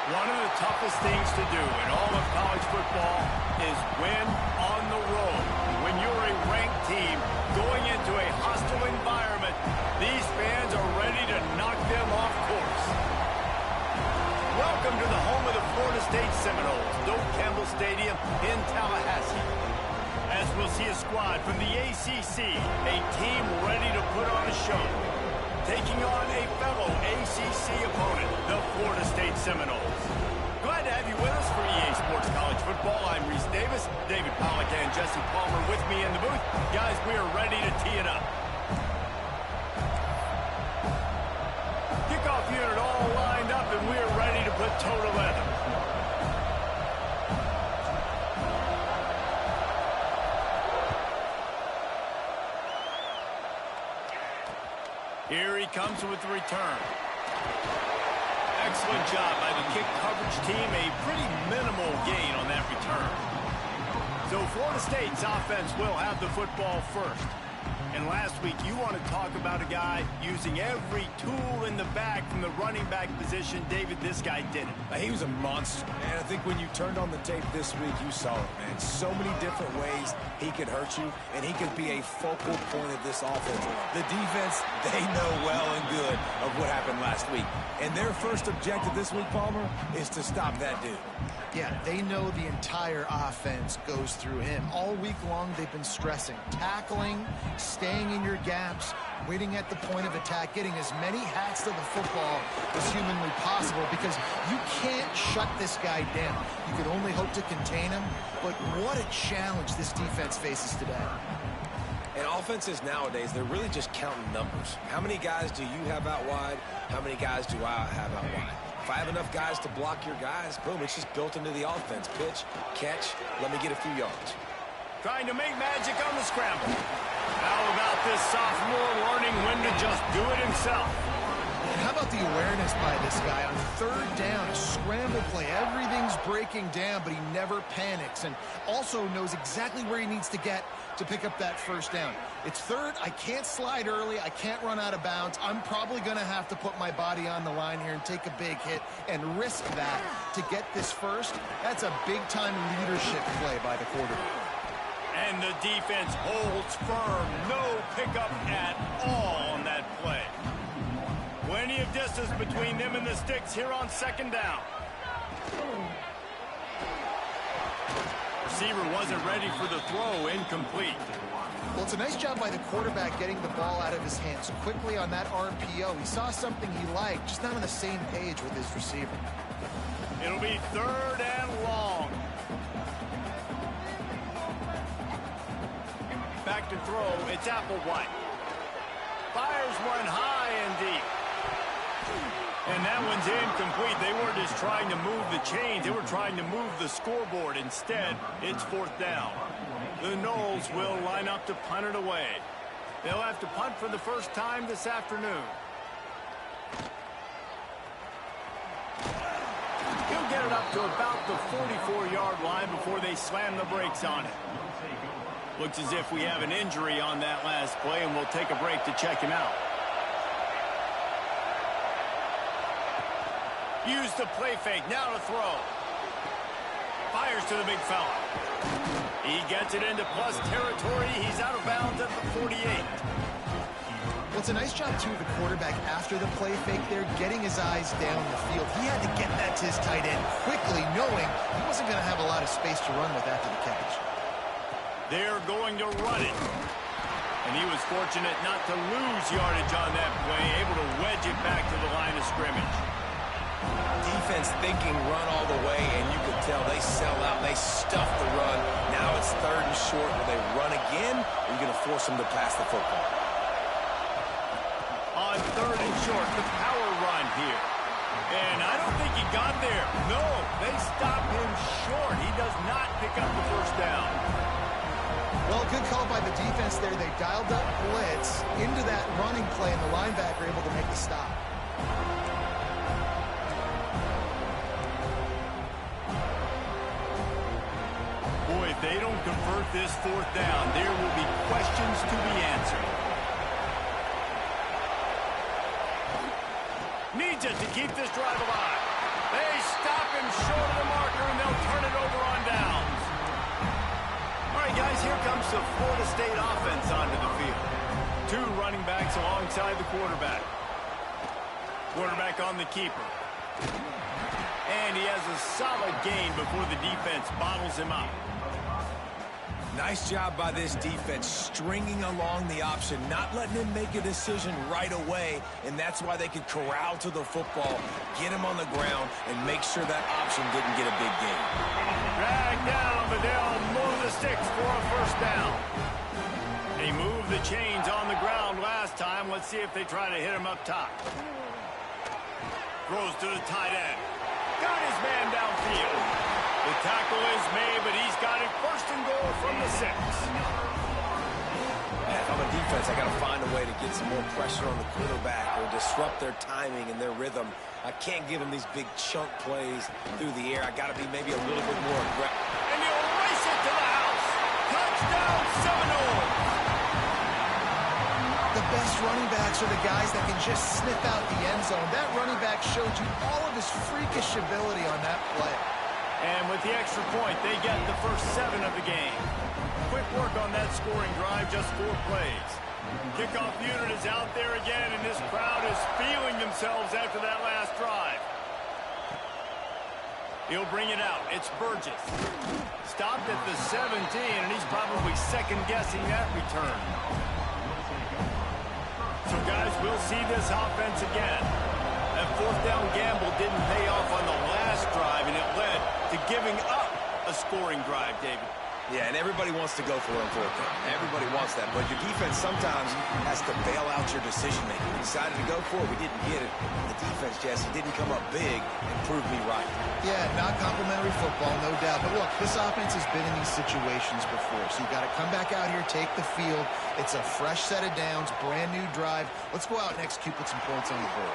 One of the toughest things to do in all of college football is win on the road. When you're a ranked team going into a hostile environment, these fans are ready to knock them off course. Welcome to the home of the Florida State Seminoles, Doak Campbell Stadium in Tallahassee. As we'll see a squad from the ACC, a team ready to put on a show, taking on a fellow ACC opponent, the Florida State Seminoles. Glad to have you with us for EA Sports College Football. I'm Reese Davis, David Pollack and Jesse Palmer with me in the booth. Guys, we are ready to tee it up. Kickoff unit all lined up, and we are ready to put toe to leather. Here he comes with the return. Excellent job by the kick coverage team. A pretty minimal gain on that return. So Florida State's offense will have the football first. And last week, you want to talk about a guy using every tool in the bag from the running back position. David, this guy did it. He was a monster, man. I think when you turned on the tape this week, you saw it, man. So many different ways he could hurt you, and he could be a focal point of this offense. The defense, they know well and good of what happened last week. And their first objective this week, Palmer, is to stop that dude. Yeah, they know the entire offense goes through him. All week long, they've been stressing, tackling, staying in your gaps, waiting at the point of attack, getting as many hats to the football as humanly possible, because you can't shut this guy down. You can only hope to contain him, but what a challenge this defense faces today. And offenses nowadays, they're really just counting numbers. How many guys do you have out wide? How many guys do I have out wide? If I have enough guys to block your guys, boom, it's just built into the offense. Pitch, catch, let me get a few yards. Trying to make magic on the scramble. How about this sophomore learning when to just do it himself? And how about the awareness by this guy on third down, a scramble play. Everything's breaking down, but he never panics, and also knows exactly where he needs to get to pick up that first down. It's third. I can't slide early. I can't run out of bounds. I'm probably going to have to put my body on the line here and take a big hit and risk that to get this first. That's a big-time leadership play by the quarterback. And the defense holds firm. No pickup at all on that play. Plenty of distance between them and the sticks here on second down. Receiver wasn't ready for the throw. Incomplete. Well, it's a nice job by the quarterback getting the ball out of his hands quickly on that RPO. He saw something he liked, just not on the same page with his receiver. It'll be third and long. Back to throw. It's Applewhite. Fires one high and deep. And that one's incomplete. They weren't just trying to move the chains. They were trying to move the scoreboard. Instead, it's fourth down. The Noles will line up to punt it away. They'll have to punt for the first time this afternoon. He'll get it up to about the 44-yard line before they slam the brakes on it. Looks as if we have an injury on that last play, and we'll take a break to check him out. Use the play fake, now to throw. Fires to the big fella. He gets it into plus territory. He's out of bounds at the 48. Well, it's a nice job, too, of the quarterback after the play fake there, getting his eyes down the field. He had to get that to his tight end quickly, knowing he wasn't going to have a lot of space to run with after the catch. They're going to run it. And he was fortunate not to lose yardage on that play, able to wedge it back to the line of scrimmage. Defense thinking run all the way, and you could tell they sell out. They stuff the run. Now it's third and short. Will they run again, or are you going to force them to pass the football? On third and short, the power run here. And I don't think he got there. No, they stop him short. He does not pick up the first down. Well, good call by the defense there. They dialed up blitz into that running play, and the linebacker able to make the stop. Boy, if they don't convert this fourth down, there will be questions to be answered. Needs it to keep this drive alive. They stop him short of the marker, and they'll turn it over on downs. All right, guys, here comes the Florida State offense onto the field. Two running backs alongside the quarterback. Quarterback on the keeper. And he has a solid gain before the defense bottles him up. Nice job by this defense stringing along the option, not letting him make a decision right away, and that's why they could corral to the football, get him on the ground, and make sure that option didn't get a big gain. Drag down, but they'll move the sticks for a first down. They moved the chains on the ground last time. Let's see if they try to hit him up top. Throws to the tight end. Got his man downfield. The tackle is made, but he's got it first and goal from the 6. Man, if I'm a defense, I got to find a way to get some more pressure on the quarterback or disrupt their timing and their rhythm. I can't give them these big chunk plays through the air. I got to be maybe a little bit more aggressive. And he'll race it to the house. Touchdown, Seminoles. The best running backs are the guys that can just snip out the end zone. That running back showed you all of his freakish ability on that play. And with the extra point, they get the first 7 of the game. Quick work on that scoring drive, just 4 plays. Kickoff unit is out there again, and this crowd is feeling themselves after that last drive. He'll bring it out. It's Burgess. Stopped at the 17, and he's probably second-guessing that return. So, guys, we'll see this offense again. That fourth down gamble didn't pay off on the last drive, and it led to giving up a scoring drive, David. Yeah, and everybody wants to go for it on fourth down. Everybody wants that, but your defense sometimes has to bail out your decision-making. We decided to go for it. We didn't get it. The defense, Jesse, didn't come up big and prove me right. Yeah, not complimentary football, no doubt. But look, this offense has been in these situations before, so you got to come back out here, take the field. It's a fresh set of downs, brand new drive. Let's go out and execute, put some points on the board.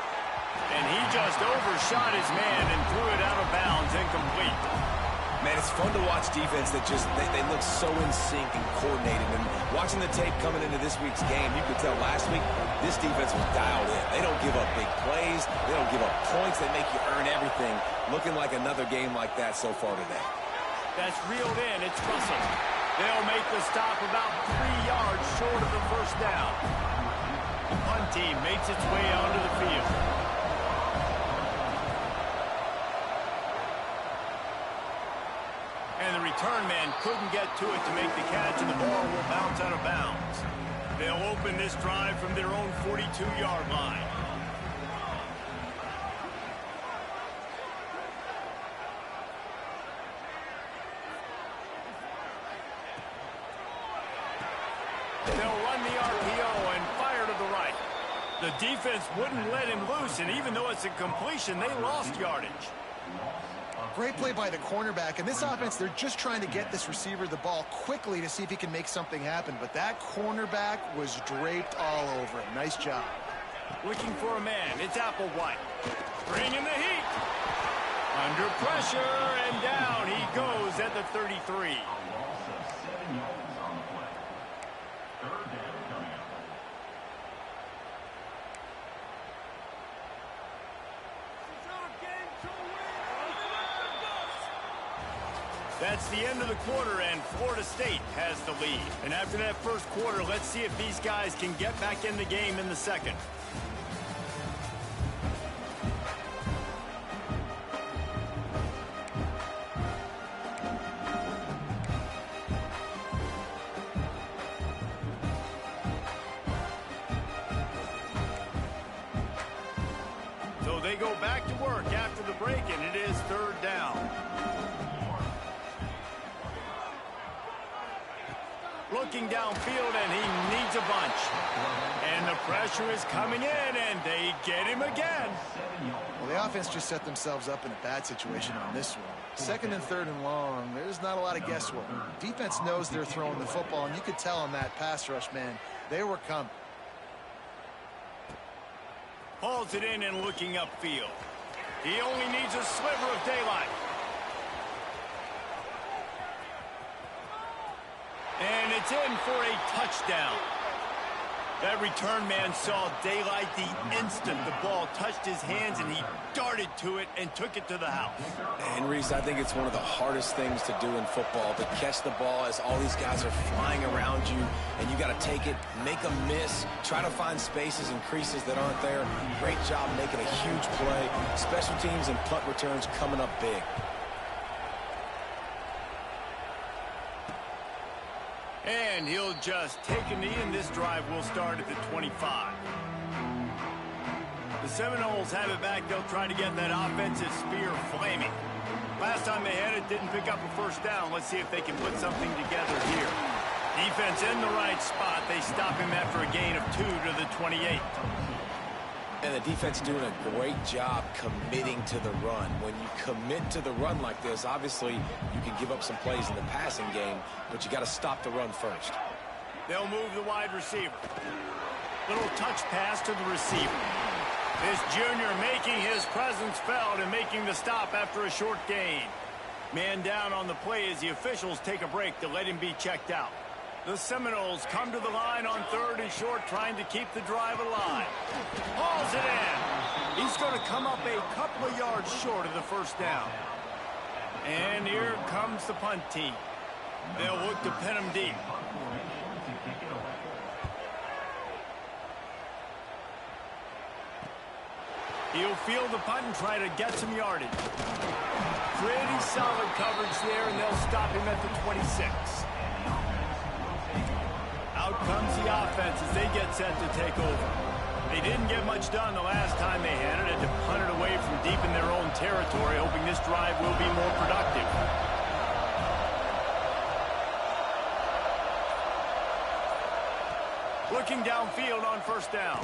And he just overshot his man and threw it out of bounds, incomplete. Man, it's fun to watch defense that just, they look so in sync and coordinated. And watching the tape coming into this week's game, you could tell last week this defense was dialed in. They don't give up big plays. They don't give up points. They make you earn everything. Looking like another game like that so far today. That's reeled in. It's Russell. They'll make the stop about 3 yards short of the first down. The punt team makes its way onto the field. And the return man couldn't get to it to make the catch, and the ball will bounce out of bounds. They'll open this drive from their own 42-yard line. They'll run the RPO and fire to the right. The defense wouldn't let him loose, and even though it's a completion, they lost yardage. Great play by the cornerback. And this offense, they're just trying to get this receiver the ball quickly to see if he can make something happen. But that cornerback was draped all over him. Nice job. Looking for a man. It's Applewhite. Bringing the heat. Under pressure, and down he goes at the 33. That's the end of the quarter, and Florida State has the lead. And after that first quarter, let's see if these guys can get back in the game in the second. So they go back to work after the break, and it is third down. Looking downfield, and he needs a bunch. And the pressure is coming in, and they get him again. Well, the offense just set themselves up in a bad situation on this one. Second and third and long, there's not a lot of guesswork. Defense knows they're throwing the football, and you could tell on that pass rush, man, they were coming. Hauls it in and looking upfield. He only needs a sliver of daylight. And it's in for a touchdown. That return man saw daylight the instant the ball touched his hands, and he darted to it and took it to the house. And Reese, I think it's one of the hardest things to do in football, to catch the ball as all these guys are flying around you, and you got to take it, make a miss, try to find spaces and creases that aren't there. Great job making a huge play. Special teams and punt returns coming up big. And he'll just take a knee, and this drive will start at the 25. The Seminoles have it back. They'll try to get that offensive spear flaming. Last time they had it, didn't pick up a first down. Let's see if they can put something together here. Defense in the right spot. They stop him after a gain of 2 to the 28. And the defense doing a great job committing to the run. When you commit to the run like this, obviously you can give up some plays in the passing game, but you got to stop the run first. They'll move the wide receiver. Little touch pass to the receiver. This junior making his presence felt and making the stop after a short gain. Man down on the play as the officials take a break to let him be checked out. The Seminoles come to the line on 3rd and short, trying to keep the drive alive. Hauls it in. He's going to come up a couple of yards short of the first down. And here comes the punt team. They'll look to pin him deep. He'll field the punt and try to get some yardage. Pretty solid coverage there, and they'll stop him at the 26. Out comes the offense as they get set to take over. They didn't get much done the last time they had it, and to punt it away from deep in their own territory, hoping this drive will be more productive. Looking downfield on first down.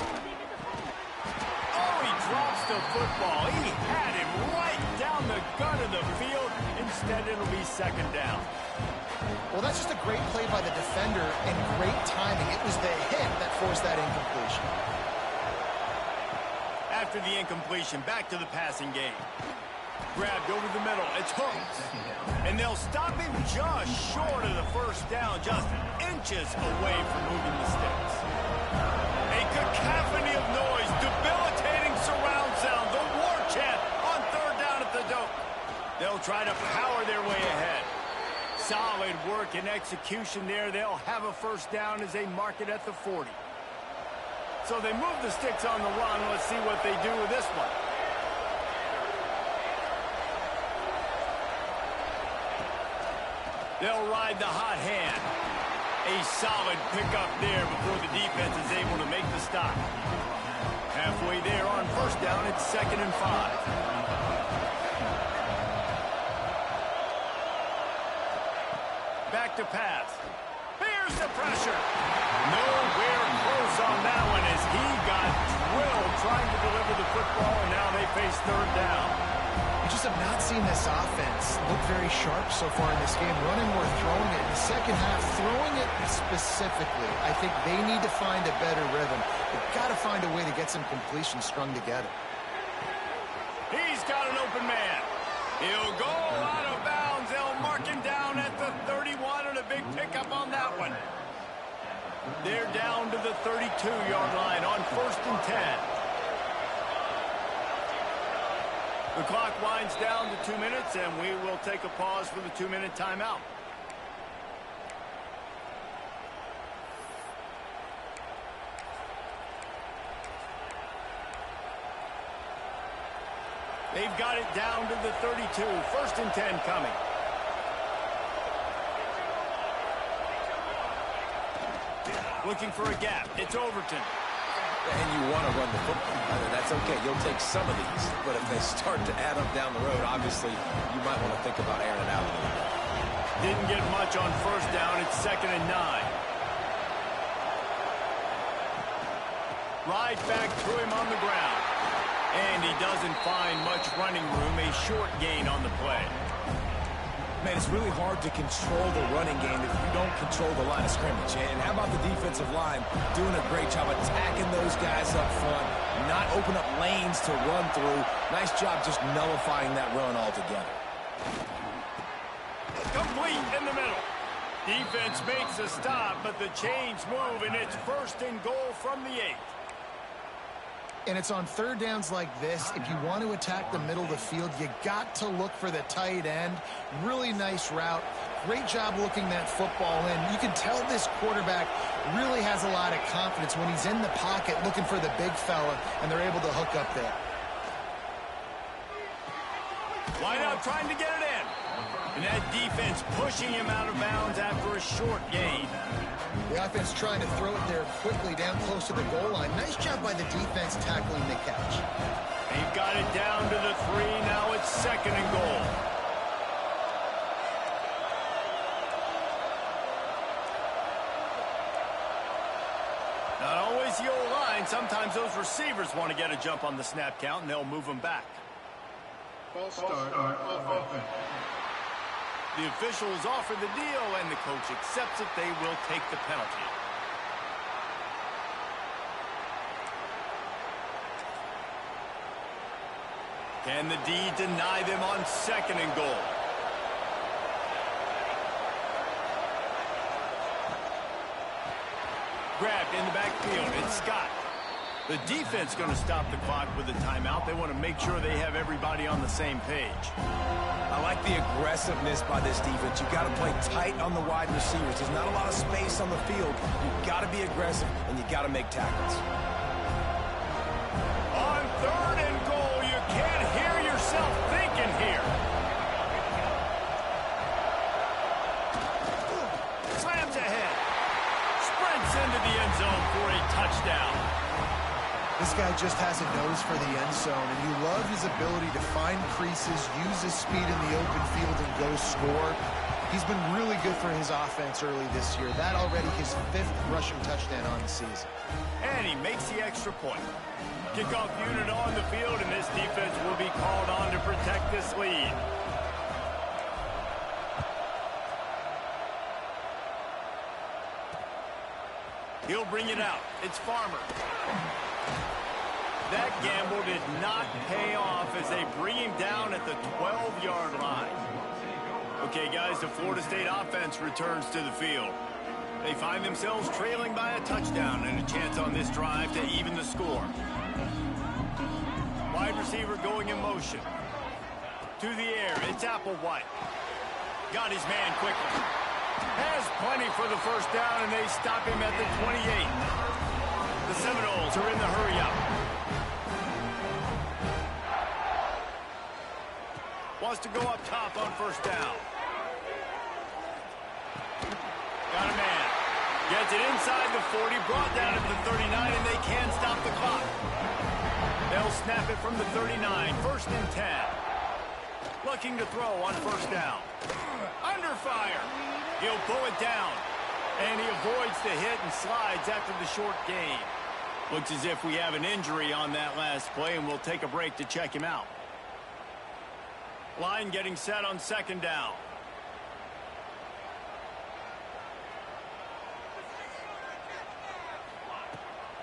Oh, he drops the football. He had him right down the gut of the field. Instead, it'll be second down. Well, that's just a great play by the defender and great timing. It was the hit that forced that incompletion. After the incompletion, back to the passing game. Grabbed over the middle. It's hooked. And they'll stop him just short of the first down, just inches away from moving the sticks. A cacophony of noise, debilitating surround sound, the war chant on 3rd down at the dope. They'll try to power their way ahead. Solid work and execution there. They'll have a first down as they mark it at the 40. So they move the sticks on the run. Let's see what they do with this one. They'll ride the hot hand. A solid pickup there before the defense is able to make the stop. Halfway there on first down, it's 2nd and 5. Back to pass. Here's the pressure. Nowhere close on that one as he got drilled trying to deliver the football, and now they face 3rd down. You just have not seen this offense look very sharp so far in this game, running or throwing it. In the second half, throwing it specifically, I think they need to find a better rhythm. They've got to find a way to get some completions strung together. He's got an open man. He'll go out of bounds. They'll mark him down at the 31, and a big pickup on that one. They're down to the 32-yard line on 1st and 10. The clock winds down to 2 minutes, and we will take a pause for the 2-minute timeout. They've got it down to the 32. 1st and 10 coming. Looking for a gap. It's Overton. And you want to run the football. That's okay. You'll take some of these. But if they start to add up down the road, obviously, you might want to think about airing it out a little bit. Didn't get much on first down. It's 2nd and 9. Right back to him on the ground. And he doesn't find much running room. A short gain on the play. Man, it's really hard to control the running game if you don't control the line of scrimmage. And how about the defensive line doing a great job attacking those guys up front, not open up lanes to run through. Nice job just nullifying that run altogether. Complete in the middle. Defense makes a stop, but the chains move, and it's 1st and goal from the 8. And it's on third downs like this. If you want to attack the middle of the field, you got to look for the tight end. Really nice route. Great job looking that football in. You can tell this quarterback really has a lot of confidence when he's in the pocket looking for the big fella, and they're able to hook up there. Wide out trying to get it in. And that defense pushing him out of bounds after a short gain. The offense trying to throw it there quickly down close to the goal line. Nice job by the defense tackling the catch. They've got it down to the 3. Now it's 2nd and goal. Not always the old line. Sometimes those receivers want to get a jump on the snap count, and they'll move them back. False start offense. The officials offer the deal, and the coach accepts it. They will take the penalty. Can the D deny them on 2nd and goal? Grabbed in the backfield, it's Scott. The defense going to stop the clock with a timeout. They want to make sure they have everybody on the same page. I like the aggressiveness by this defense. You got to play tight on the wide receivers. There's not a lot of space on the field. You got to be aggressive, and you got to make tackles. On 3rd and goal, you can't hear yourself thinking here. Slams ahead. Sprints into the end zone for a touchdown. This guy just has a nose for the end zone, and you love his ability to find creases, use his speed in the open field, and go score. He's been really good for his offense early this year. That already his 5th rushing touchdown on the season. And he makes the extra point. Kickoff unit on the field, and this defense will be called on to protect this lead. He'll bring it out. It's Farmer. That gamble did not pay off as they bring him down at the 12-yard line. Okay, guys, the Florida State offense returns to the field. They find themselves trailing by a touchdown and a chance on this drive to even the score. Wide receiver going in motion. To the air, it's Applewhite. Got his man quickly. Has plenty for the 1st down, and they stop him at the 28. The Seminoles are in the hurry-up. Wants to go up top on 1st down. Got a man. Gets it inside the 40, brought down at the 39, and they can't stop the clock. They'll snap it from the 39, 1st and 10. Looking to throw on 1st down. Under fire. He'll pull it down. And he avoids the hit and slides after the short gain. Looks as if we have an injury on that last play, and we'll take a break to check him out. Line getting set on 2nd down.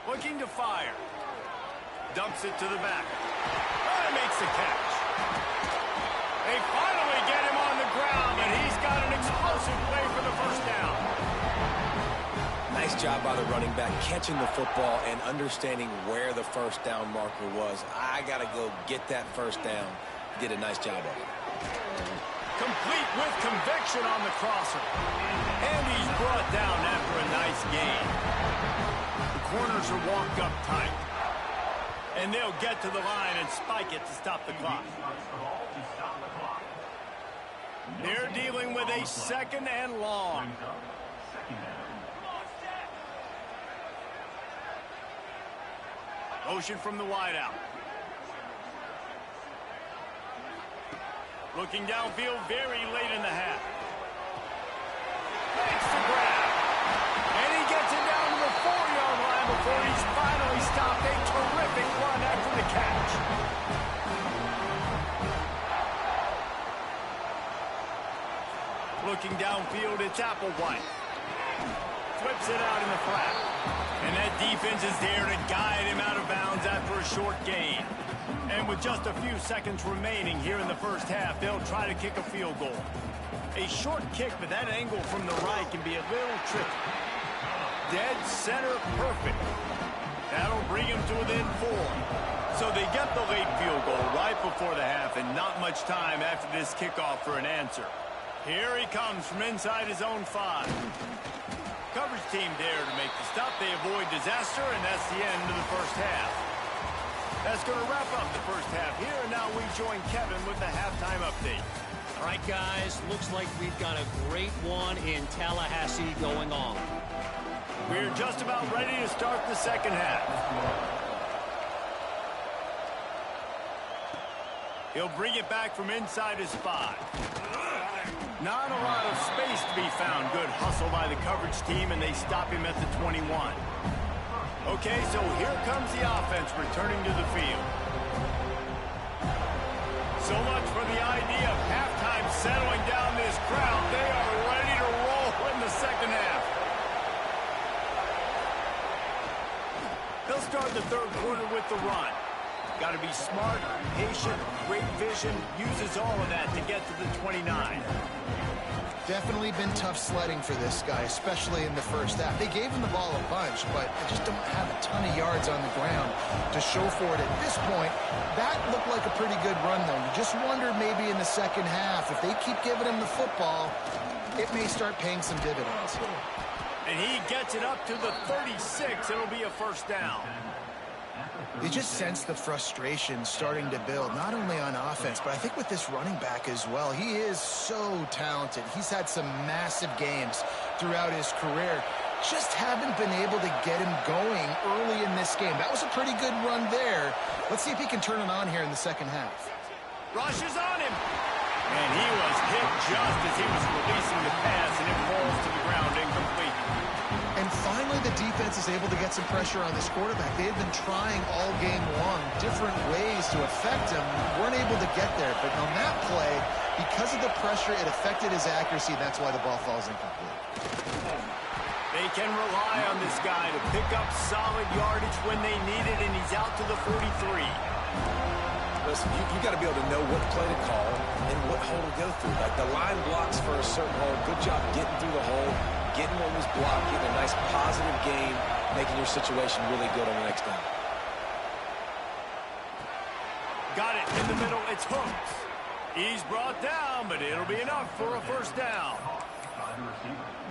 Looking to fire. Dumps it to the back. And makes the catch. They finally get him on the ground, and he's got an explosive play for the 1st down. Nice job by the running back, catching the football and understanding where the 1st down marker was. I got to go get that 1st down. He did a nice job of it. Complete with conviction on the crosser. And he's brought down after a nice gain. The corners are walked up tight. And they'll get to the line and spike it to stop the clock. They're dealing with a 2nd and long. Motion from the wideout. Looking downfield very late in the half. Makes the grab. And he gets it down to the 4-yard line before he's finally stopped. A terrific run after the catch. Looking downfield, it's Applewhite. Flips it out in the flat. And that defense is there to guide him out of bounds after a short gain. And with just a few seconds remaining here in the 1st half, they'll try to kick a field goal. A short kick, but that angle from the right can be a little tricky. Dead center perfect. That'll bring him to within 4. So they get the late field goal right before the half, and not much time after this kickoff for an answer. Here he comes from inside his own 5. Coverage team there to make the stop. They avoid disaster, and that's the end of the first half. That's going to wrap up the first half here, and now we join Kevin with the halftime update. All right, guys, looks like we've got a great one in Tallahassee going on. We're just about ready to start the second half. He'll bring it back from inside his 5. Not a lot of space to be found. Good hustle by the coverage team, and they stop him at the 21. Okay, so here comes the offense returning to the field. So much for the idea of halftime settling down this crowd. They are ready to roll in the second half. They'll start the third quarter with the run. Got to be smart, patient, great vision, uses all of that to get to the 29. Definitely been tough sledding for this guy, especially in the first half. They gave him the ball a bunch, but they just don't have a ton of yards on the ground to show for it at this point. That looked like a pretty good run, though. You just wondered maybe in the second half, if they keep giving him the football, it may start paying some dividends. And he gets it up to the 36. It'll be a first down. You just sense the frustration starting to build, not only on offense, but I think with this running back as well. He is so talented. He's had some massive games throughout his career. Just haven't been able to get him going early in this game. That was a pretty good run there. Let's see if he can turn it on here in the second half. Rush is on him. And he was hit just as he was releasing the pass, and it falls to the ground incomplete. And finally, the defense is able to get some pressure on this quarterback. They've been trying all game long different ways to affect him. Weren't able to get there. But on that play, because of the pressure, it affected his accuracy. That's why the ball falls incomplete. They can rely on this guy to pick up solid yardage when they need it, and he's out to the 43. Listen, you got to be able to know what play to call and what hole to go through. Like the line blocks for a certain hole. Good job getting through the hole, getting what was blocked, getting a nice positive game, making your situation really good on the next down. Got it in the middle. It's Hooks. He's brought down, but it'll be enough for a first down.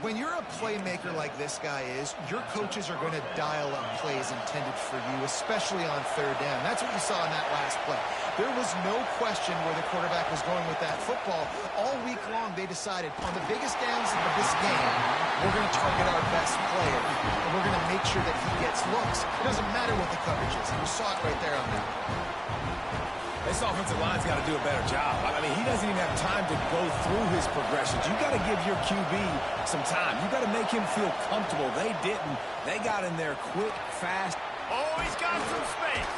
When you're a playmaker like this guy is, your coaches are going to dial up plays intended for you, especially on third down. That's what you saw in that last play. There was no question where the quarterback was going with that football. All week long, they decided on the biggest downs of this game, we're going to target our best player, and we're going to make sure that he gets looks. It doesn't matter what the coverage is. You saw it right there on that. This offensive line's got to do a better job. I mean, he doesn't even have time to go through his progressions. You got to give your QB some time. You got to make him feel comfortable. They didn't. They got in there quick, fast. Oh, he's got some space.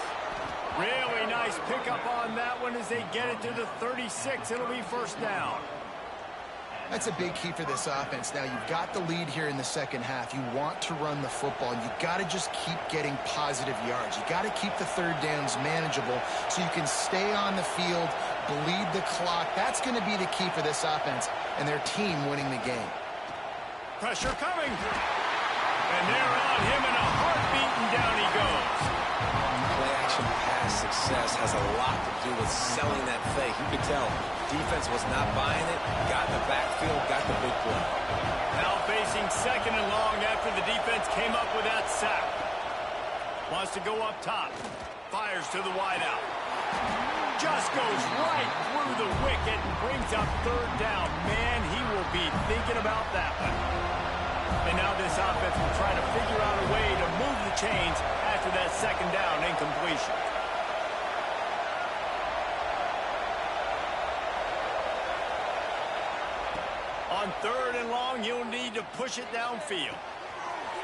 Really nice pickup on that one as they get it to the 36. It'll be first down. That's a big key for this offense. Now, you've got the lead here in the second half. You want to run the football, and you got to just keep getting positive yards. You got to keep the third downs manageable so you can stay on the field, bleed the clock. That's going to be the key for this offense and their team winning the game. Pressure coming. And they're on him in a heartbeat, and down he goes. Play-action pass success has a lot to do with selling that fake. You could tell defense was not buying it, got in the backfield, got the big play. Now facing second and long after the defense came up with that sack. Wants to go up top. Fires to the wideout. Just goes right through the wicket and brings up third down. Man, he will be thinking about that one. And now this offense will try to figure out a way to move the chains after that second down incompletion. On third and long, you'll need to push it downfield.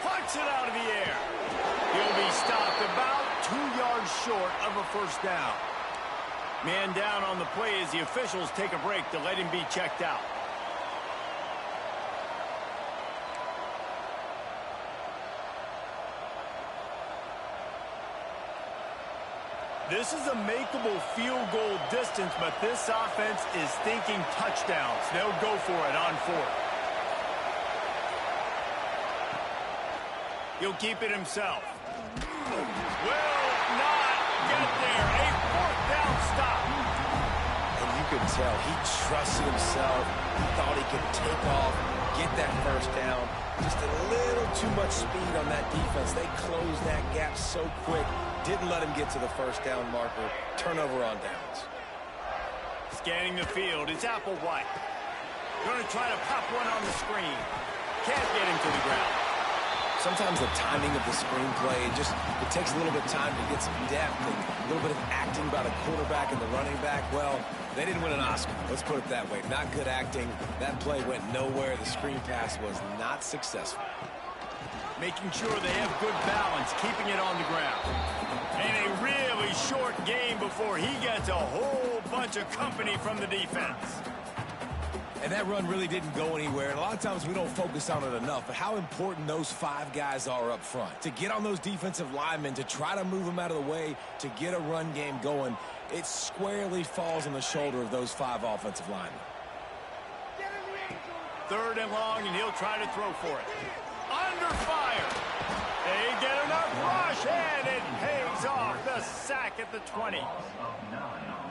Punch it out of the air. He'll be stopped about 2 yards short of a first down. Man down on the play as the officials take a break to let him be checked out. This is a makeable field goal distance, but this offense is thinking touchdowns. They'll go for it on fourth. He'll keep it himself. Will not get there. A fourth down stop. And you could tell he trusted himself. He thought he could take off, get that first down. Just a little too much speed on that defense. They closed that gap so quick. Didn't let him get to the first down marker. Turnover on downs. Scanning the field, it's Applewhite. Going to try to pop one on the screen. Can't get him to the ground. Sometimes the timing of the screenplay, it takes a little bit of time to get some depth and a little bit of acting by the quarterback and the running back. Well, they didn't win an Oscar. Let's put it that way. Not good acting. That play went nowhere. The screen pass was not successful. Making sure they have good balance, keeping it on the ground. And a really short game before he gets a whole bunch of company from the defense. And that run really didn't go anywhere. And a lot of times we don't focus on it enough. But how important those 5 guys are up front. To get on those defensive linemen, to try to move them out of the way, to get a run game going, it squarely falls on the shoulder of those 5 offensive linemen. 3rd and long, and he'll try to throw for it. Under fire. They get enough rush, and it pays off. The sack at the 20.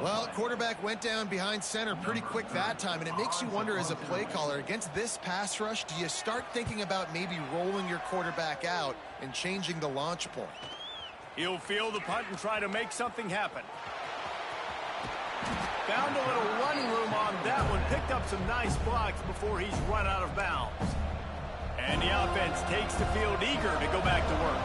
Well, quarterback went down behind center pretty quick that time, and it makes you wonder as a play caller, against this pass rush, do you start thinking about maybe rolling your quarterback out and changing the launch point? He'll field the punt and try to make something happen. Found a little running room on that one. Picked up some nice blocks before he's run out of bounds. And the offense takes the field eager to go back to work.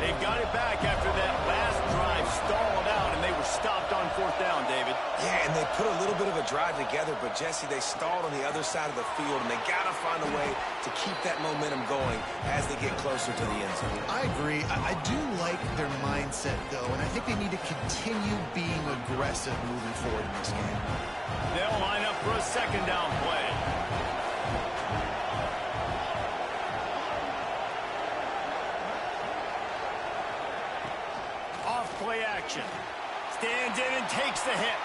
They got it back after that last drive stalled out, and they were stopped on 4th down, David. Yeah, and they put a little bit of a drive together, but, Jesse, they stalled on the other side of the field, and they got to find a way to keep that momentum going as they get closer to the end zone. I agree. I do like their mindset, though, and I think they need to continue being aggressive moving forward in this game. They'll line up for a 2nd down play. Play action. Stands in and takes the hit.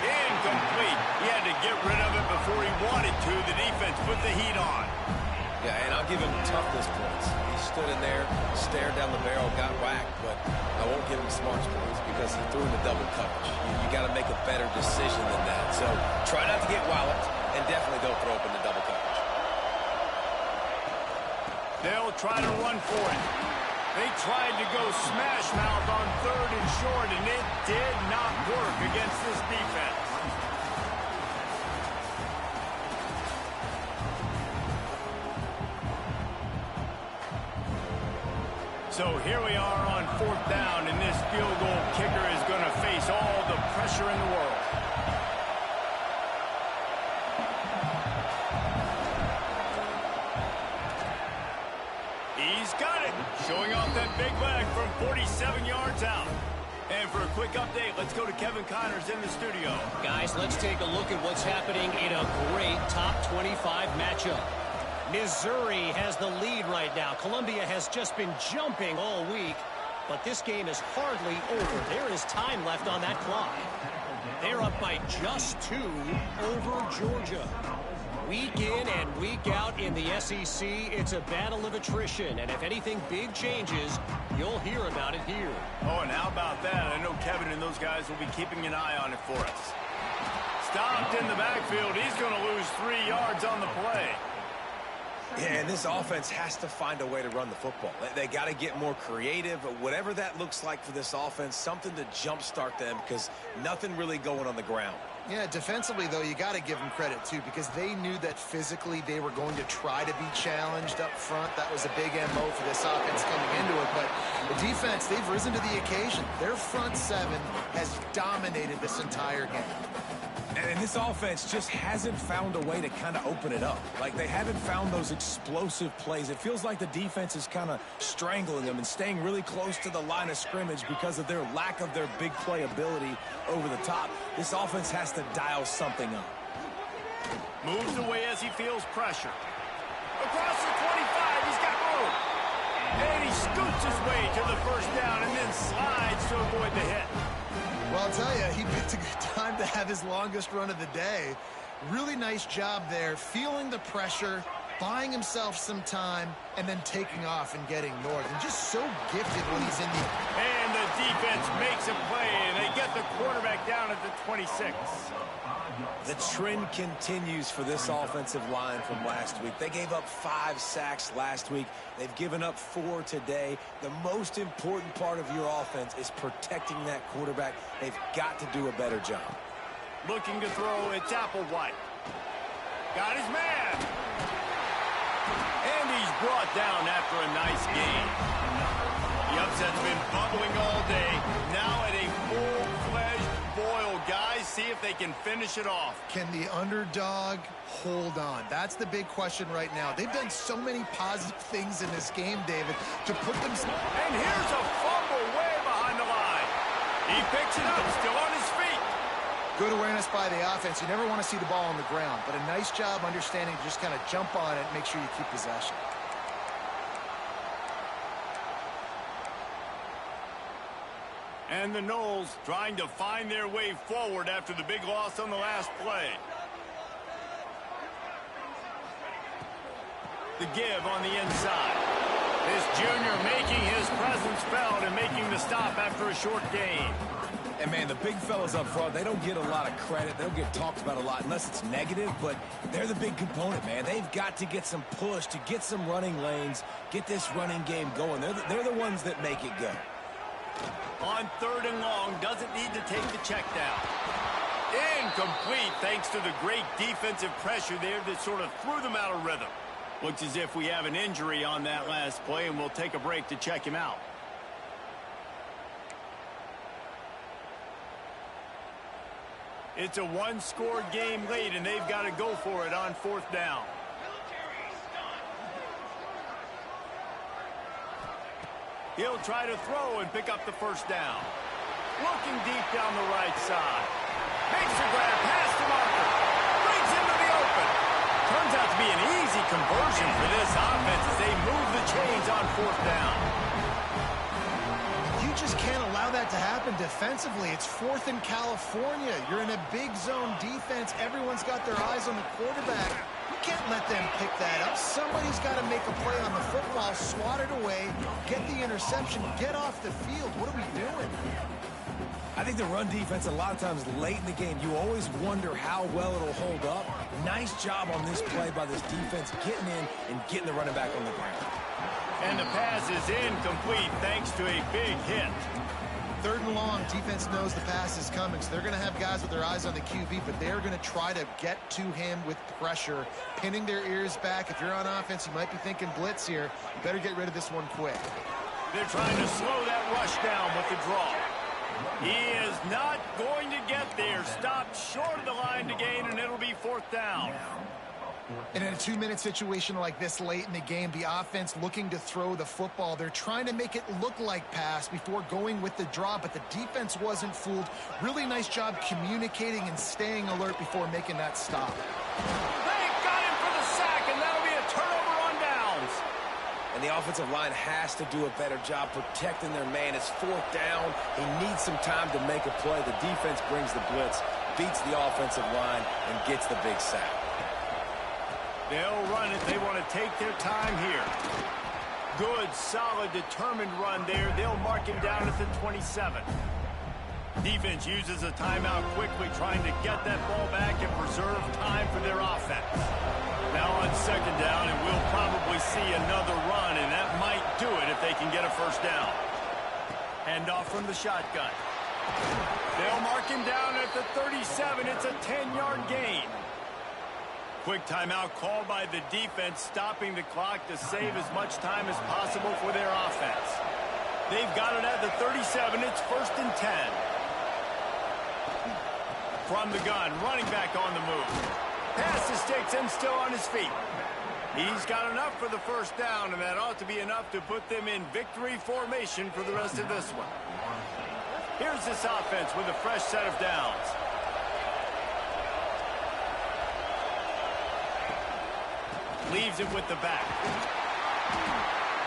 Incomplete. He had to get rid of it before he wanted to. The defense put the heat on. Yeah, and I'll give him toughness points. He stood in there, stared down the barrel, got whacked, but I won't give him smarts points because he threw in the double coverage. You got to make a better decision than that. So try not to get walloped, and definitely don't throw up in the double coverage. They'll try to run for it. They tried to go smash mouth on 3rd and short, and it did not work against this defense. So here we are on 4th down, and this field goal kicker is going to face all the pressure in the world. He's got it. Showing off that big leg from 47 yards out. And for a quick update, let's go to Kevin Connors in the studio. Guys, let's take a look at what's happening in a great top 25 matchup. Missouri has the lead right now. Columbia has just been jumping all week, but this game is hardly over. There is time left on that clock. They're up by just 2 over Georgia. Week in and week out in the SEC, it's a battle of attrition, and if anything big changes, you'll hear about it here. Oh, and how about that? I know Kevin and those guys will be keeping an eye on it for us. Stopped in the backfield. He's going to lose 3 yards on the play. Yeah, and this offense has to find a way to run the football. They got to get more creative, but whatever that looks like for this offense, something to jumpstart them because nothing really going on the ground. Yeah, defensively, though, you got to give them credit, too, because they knew that physically they were going to try to be challenged up front. That was a big MO for this offense coming into it. But the defense, they've risen to the occasion. Their front 7 has dominated this entire game. And this offense just hasn't found a way to kind of open it up. Like, they haven't found those explosive plays. It feels like the defense is kind of strangling them and staying really close to the line of scrimmage because of their lack of their big play ability over the top. This offense has to dial something up. Moves away as he feels pressure. Across the 25, he's got room. And he scoots his way to the first down and then slides to avoid the hit. Well, I'll tell you, he picked a good time to have his longest run of the day. Really nice job there, feeling the pressure, buying himself some time, and then taking off and getting north. And just so gifted when he's in the... And the defense makes a play, and they get the quarterback down at the 26. The trend continues for this offensive line from last week. They gave up 5 sacks last week. They've given up 4 today. The most important part of your offense is protecting that quarterback. They've got to do a better job. Looking to throw, it's Applewhite. Got his man. And he's brought down after a nice game. The upset's been bubbling all day. Now at a full-fledged boil. Guys, see if they can finish it off. Can the underdog hold on? That's the big question right now. They've done so many positive things in this game, David, to put them... And here's a fumble way behind the line. He picks it up, still on his feet. Good awareness by the offense. You never want to see the ball on the ground, but a nice job understanding to just kind of jump on it and make sure you keep possession. And the Noles trying to find their way forward after the big loss on the last play. The give on the inside. This junior making his presence felt and making the stop after a short gain. And, man, the big fellas up front, they don't get a lot of credit. They don't get talked about a lot unless it's negative, but they're the big component, man. They've got to get some push, to get some running lanes, get this running game going. They're the ones that make it go. On 3rd and long, doesn't need to take the check down. Incomplete thanks to the great defensive pressure there that sort of threw them out of rhythm. Looks as if we have an injury on that last play, and we'll take a break to check him out. It's a one-score game late, and they've got to go for it on 4th down. He'll try to throw and pick up the first down. Looking deep down the right side. Makes the grab past the marker. Brings into the open. Turns out to be an easy conversion for this offense as they move the chains on 4th down. You just can't allow that to happen defensively. It's 4th in California. You're in a big zone defense. Everyone's got their eyes on the quarterback. You can't let them pick that up. Somebody's got to make a play on the football, swat it away, get the interception, get off the field. What are we doing? I think the run defense, a lot of times late in the game, you always wonder how well it'll hold up. Nice job on this play by this defense, getting in and getting the running back on the ground. And the pass is incomplete thanks to a big hit. 3rd and long, defense knows the pass is coming, so they're going to have guys with their eyes on the QB, but they're going to try to get to him with pressure, pinning their ears back. If you're on offense, you might be thinking blitz here. You better get rid of this one quick. They're trying to slow that rush down with the draw. He is not going to get there. Stopped short of the line to gain, and it'll be 4th down. And in a 2-minute situation like this late in the game, the offense looking to throw the football. They're trying to make it look like pass before going with the draw, but the defense wasn't fooled. Really nice job communicating and staying alert before making that stop. They got him for the sack, and that'll be a turnover on downs. And the offensive line has to do a better job protecting their man. It's 4th down. He needs some time to make a play. The defense brings the blitz, beats the offensive line, and gets the big sack. They'll run it. They want to take their time here. Good, solid, determined run there. They'll mark him down at the 27. Defense uses a timeout quickly, trying to get that ball back and preserve time for their offense. Now on 2nd down, and we'll probably see another run, and that might do it if they can get a first down. Hand off from the shotgun. They'll mark him down at the 37. It's a 10-yard gain. Quick timeout called by the defense, stopping the clock to save as much time as possible for their offense. They've got it at the 37. It's 1st and 10. From the gun, running back on the move. Pass the sticks and still on his feet. He's got enough for the first down, and that ought to be enough to put them in victory formation for the rest of this one. Here's this offense with a fresh set of downs. Leaves it with the back.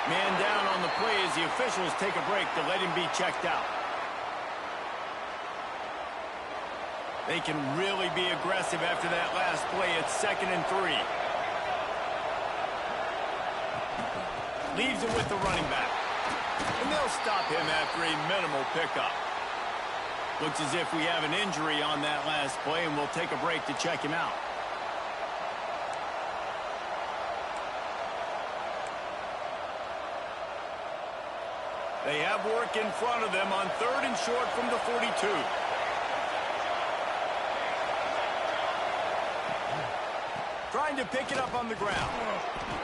Man down on the play as the officials take a break to let him be checked out. They can really be aggressive after that last play. It's 2nd and 3. Leaves it with the running back. And they'll stop him after a minimal pickup. Looks as if we have an injury on that last play, and we'll take a break to check him out. They have work in front of them on 3rd and short from the 42. Trying to pick it up on the ground.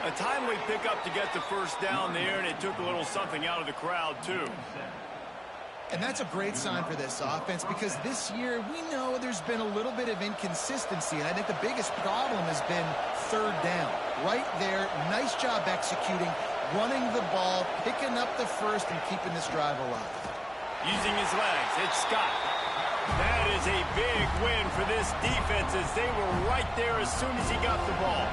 A timely pickup to get the first down there, and it took a little something out of the crowd, too. And that's a great sign for this offense because this year we know there's been a little bit of inconsistency, and I think the biggest problem has been 3rd down. Right there, nice job executing, running the ball, picking up the first, and keeping this drive alive. Using his legs, it's Scott. That is a big win for this defense as they were right there as soon as he got the ball.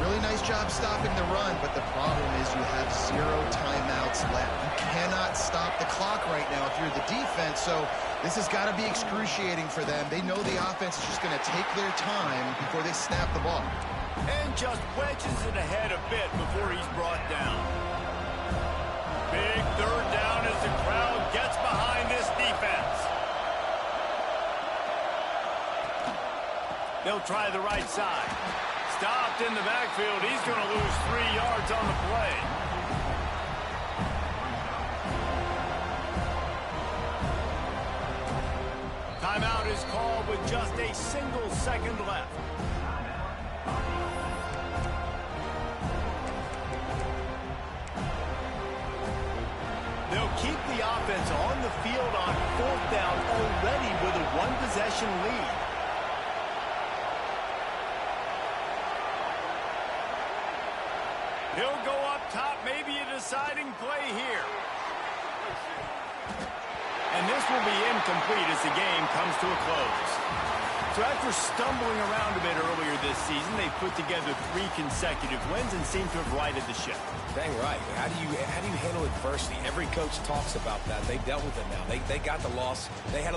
Really nice job stopping the run, but the problem is you have 0 timeouts left. You cannot stop the clock right now if you're the defense, so this has got to be excruciating for them. They know the offense is just going to take their time before they snap the ball. And just wedges it ahead a bit before he's brought down. Big 3rd down as the crowd gets behind this defense. They'll try the right side. Stopped in the backfield. He's going to lose 3 yards on the play. Timeout is called with just a single second left. They'll keep the offense on the field on 4th down already with a 1-possession lead. He'll go up top, maybe a deciding play here. And this will be incomplete as the game comes to a close. So after stumbling around a bit earlier this season, they put together 3 consecutive wins and seem to have righted the ship. Dang right. How do you handle adversity? Every coach talks about that. They've dealt with it now. They got the loss. They had a little